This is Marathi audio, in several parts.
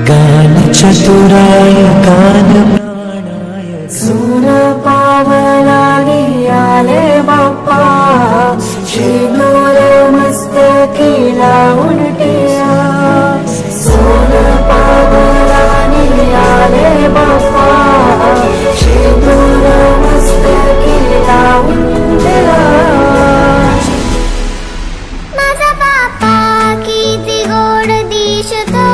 गान चतुराय गान प्राणाय सूर पावलानी आले बाप्पा, शेंदूर मस्तकी लावून टिया. सूर पावलानी आले बाप्पा, शेंदूर मस्तकी लावून टिया. माझा बाप्पा किती गोड दिसतो,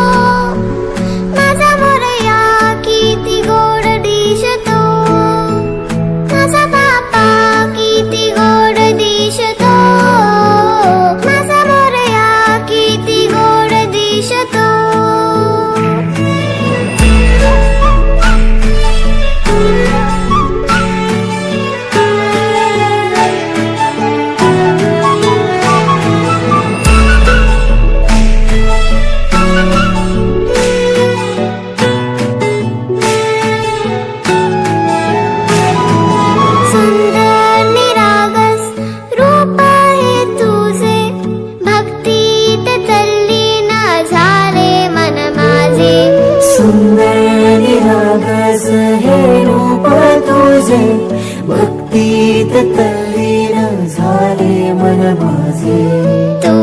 माझा मोरया किती गोड दिसतो. माझा बाप्पा किती गोड दिसतो, माझा मोरया किती गोड दिसतो. सुंदर निरागस रूप आहे तुझे, भक्तीत तल्लीन झाले मन माझे. सुंदर निरागस हे रूप तुझे, भक्तीत तल्लीन झाले मन माझे. तू